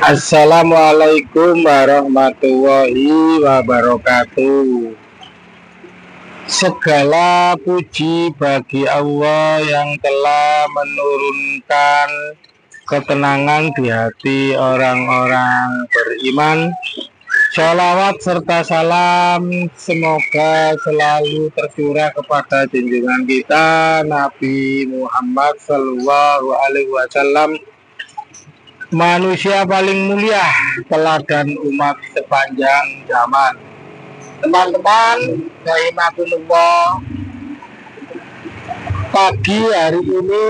Assalamualaikum warahmatullahi wabarakatuh. Segala puji bagi Allah yang telah menurunkan ketenangan di hati orang-orang beriman. Sholawat serta salam semoga selalu tercurah kepada junjungan kita Nabi Muhammad Sallallahu Alaihi Wasallam, manusia paling mulia, teladan umat sepanjang zaman. Teman-teman, rahimakumullah, pagi hari ini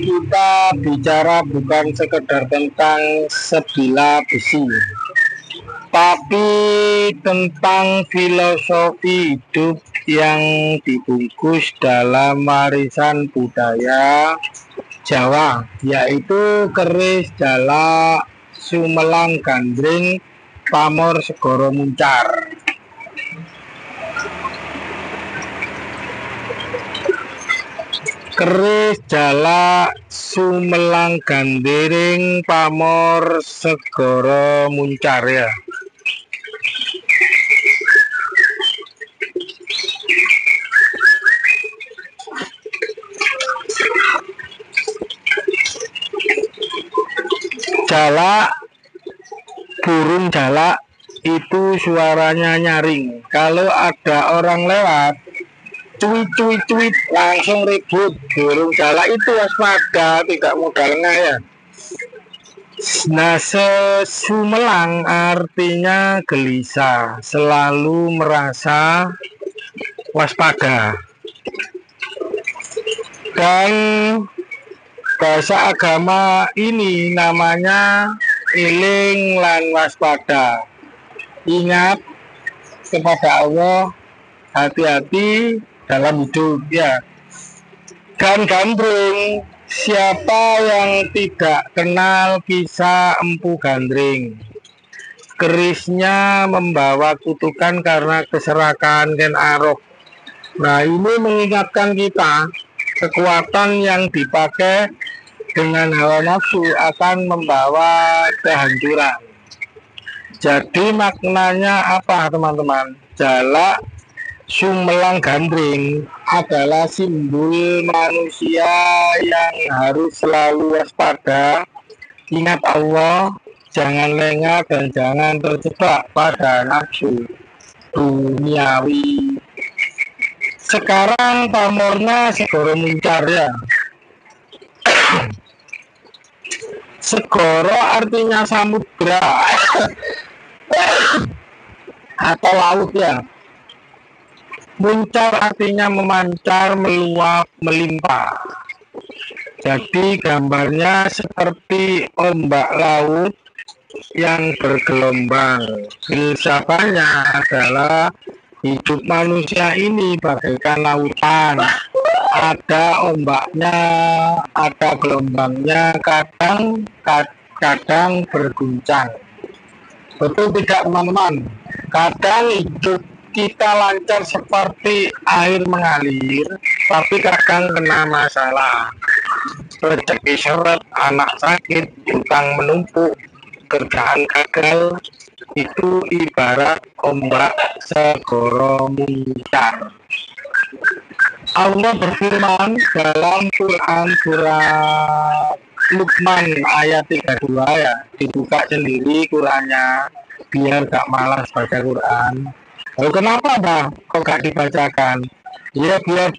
kita bicara bukan sekedar tentang sebilah besi, tapi tentang filosofi hidup yang dibungkus dalam warisan budaya Jawa, yaitu keris, jalak, sumelang, gandring, pamor, segoro, muncar. Keris, jalak, sumelang, gandring, pamor, segoro, muncar ya. Jalak, burung jalak itu suaranya nyaring. Kalau ada orang lewat, cuit langsung ribut. Burung jalak itu waspada, tidak modal ngaya. Nah, sumelang artinya gelisah, selalu merasa waspada. Dan bahasa agama ini namanya eling lan waspada. Ingat kepada Allah, hati-hati dalam hidup ya. Dan gandring, siapa yang tidak kenal kisah Empu Gandring? Kerisnya membawa kutukan karena keserakahan Ken Arok. Nah, ini mengingatkan kita kekuatan yang dipakai dengan hawa nafsu akan membawa kehancuran. Jadi maknanya apa teman-teman? Jalak, sumelang, gandring adalah simbol manusia yang harus selalu waspada, ingat Allah, jangan lengah dan jangan terjebak pada nafsu duniawi. Sekarang pamornya segoro muncar ya. Segoro artinya samudra atau laut ya. Muncar artinya memancar, meluap, melimpah. Jadi gambarnya seperti ombak laut yang bergelombang. Filsafatnya adalah hidup manusia ini bagaikan lautan. Ada ombaknya, ada gelombangnya, kadang berguncang. Betul tidak teman-teman? Kadang hidup kita lancar seperti air mengalir, tapi kadang kena masalah. Rezeki seret, anak sakit, utang menumpuk, kerjaan gagal. Itu ibarat ombak segoro muncar. Allah berfirman dalam Quran surat Luqman ayat 32 ya. Dibuka sendiri Qurannya biar gak malas baca Quran. Lalu kenapa Bang? Kok gak dibacakan? Ya biar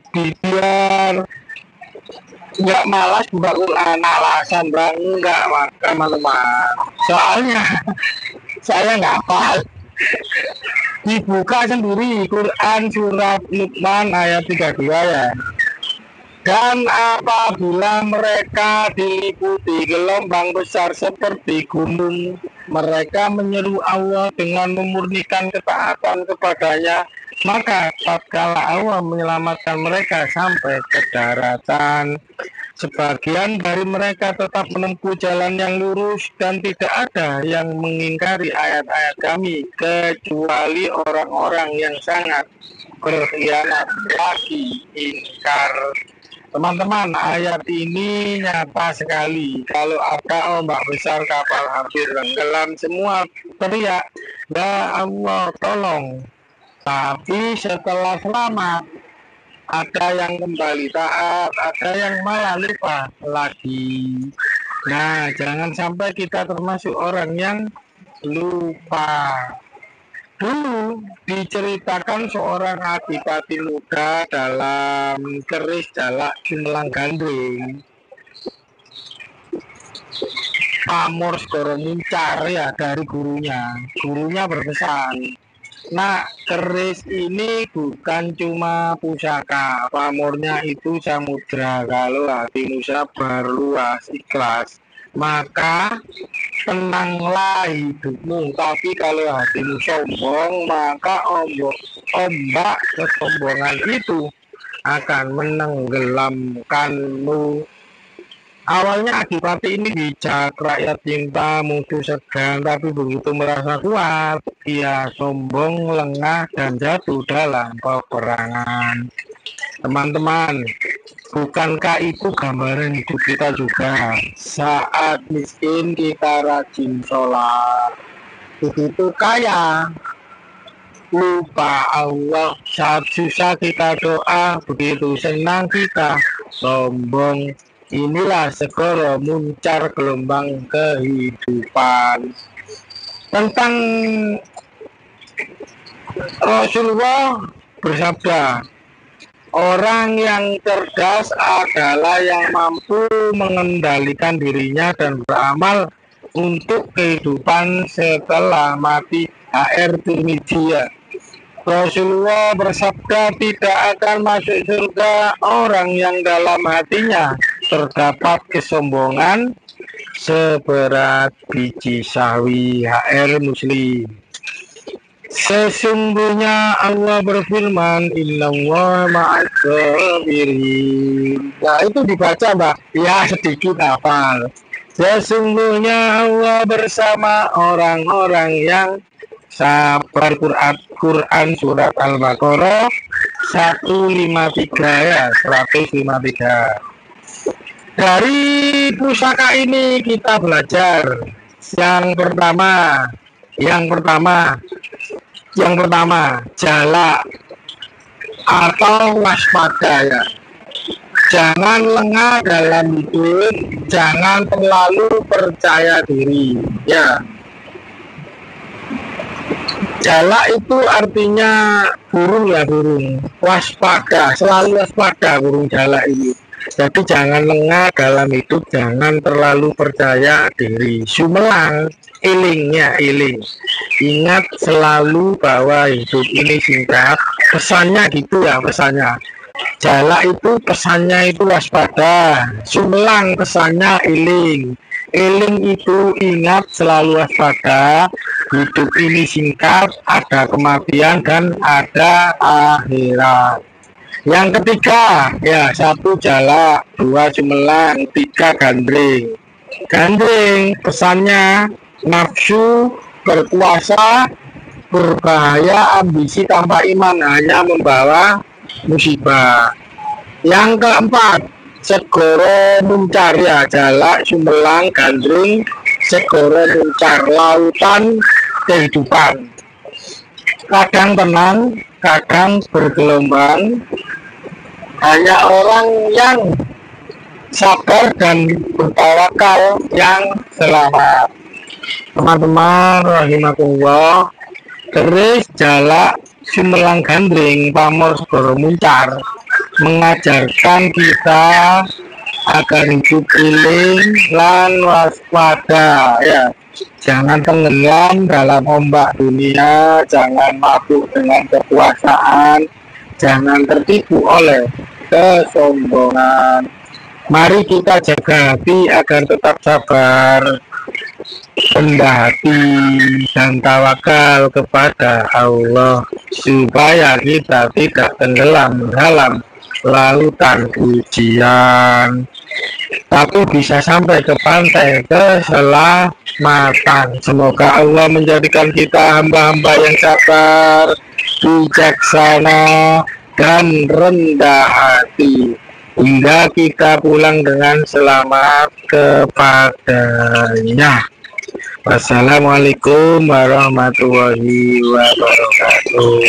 nggak malas buka Quran. Alasan Bang enggak teman-teman. Soalnya saya nggak hafal. Dibuka sendiri Quran surat Luqman ayat 32 ya. Dan apabila mereka diliputi gelombang besar seperti gunung, mereka menyeru Allah dengan memurnikan ketaatan kepadanya, maka tatkala Allah menyelamatkan mereka sampai ke daratan, sebagian dari mereka tetap menempuh jalan yang lurus dan tidak ada yang mengingkari ayat-ayat kami kecuali orang-orang yang sangat berkhianat lagi ingkar Teman-teman, ayat ini nyata sekali. Kalau ada ombak besar, kapal hampir tenggelam, semua teriak, "Ya Allah, tolong." Tapi setelah selamat, ada yang kembali taat, ada yang malah lupa lagi. Nah, jangan sampai kita termasuk orang yang lupa. Dulu diceritakan seorang adipati muda dalam keris Jalak Jumelang Gandring. Pamor Segoro Muncar ya dari gurunya. Gurunya berpesan, "Nah, keris ini bukan cuma pusaka, pamornya itu samudra. Kalau hatimu sabar, luas, ikhlas, maka tenanglah hidupmu. Tapi kalau hatimu sombong, maka ombak kesombongan itu akan menenggelamkanmu." Awalnya adipati ini bijak, rakyat cinta, musuh segan, tapi begitu merasa kuat, ia sombong, lengah, dan jatuh dalam peperangan. Teman-teman, bukankah itu gambaran hidup kita juga? Saat miskin kita rajin sholat, begitu kaya lupa Allah. Saat susah kita doa, begitu senang kita sombong. Inilah Segoro Muncar, gelombang kehidupan. Tentang Rasulullah bersabda, orang yang cerdas adalah yang mampu mengendalikan dirinya dan beramal untuk kehidupan setelah mati. HR Tirmidzi. Rasulullah bersabda, tidak akan masuk surga orang yang dalam hatinya terdapat kesombongan seberat biji sawi. HR Muslim. Sesungguhnya Allah berfirman, "Innallaha ma'as-sabirin." Nah, itu dibaca, Mbak. Ya, sedikit hafal. Sesungguhnya Allah bersama orang-orang yang sabar. Quran surat Al-Baqarah 153 ya, 153. Dari pusaka ini kita belajar yang pertama jalak atau waspada ya. Jangan lengah dalam hidup, jangan terlalu percaya diri ya. Jalak itu artinya burung ya, burung. Waspada, selalu waspada burung jalak ini. Jadi jangan lengah dalam hidup, jangan terlalu percaya diri. Sumelang, ilingnya iling. Ingat selalu bahwa hidup ini singkat. Pesannya gitu ya, pesannya. Jalak itu pesannya itu waspada. Sumelang pesannya iling. Iling itu ingat selalu waspada. Hidup ini singkat, ada kematian dan ada akhirat. Yang ketiga, ya, 1 jalak, 2 sumelang, 3 gandring. Gandring pesannya nafsu, berkuasa, berbahaya, ambisi tanpa iman hanya membawa musibah. Yang keempat, Segoro Muncar ya, jalak, sumelang, gandring, Segoro Muncar, lautan kehidupan. Kadang tenang, kadang bergelombang. Hanya orang yang sabar dan bertawakal yang selamat. Teman-teman rahimakumullah, keris, jalak, sumelang, gandring, pamor, Segoro Muncar mengajarkan kita agar hidup iling lan waspada ya. Jangan tenggelam dalam ombak dunia, jangan mabuk dengan kekuasaan, jangan tertipu oleh kesombongan. Mari kita jaga hati agar tetap sabar, rendah hati, dan tawakal kepada Allah supaya kita tidak tenggelam dalam lautan ujian, tapi bisa sampai ke pantai keselamatan. Semoga Allah menjadikan kita hamba-hamba yang sabar, bijaksana, dan rendah hati. hingga kita pulang dengan selamat kepadanya. Wassalamualaikum warahmatullahi wabarakatuh.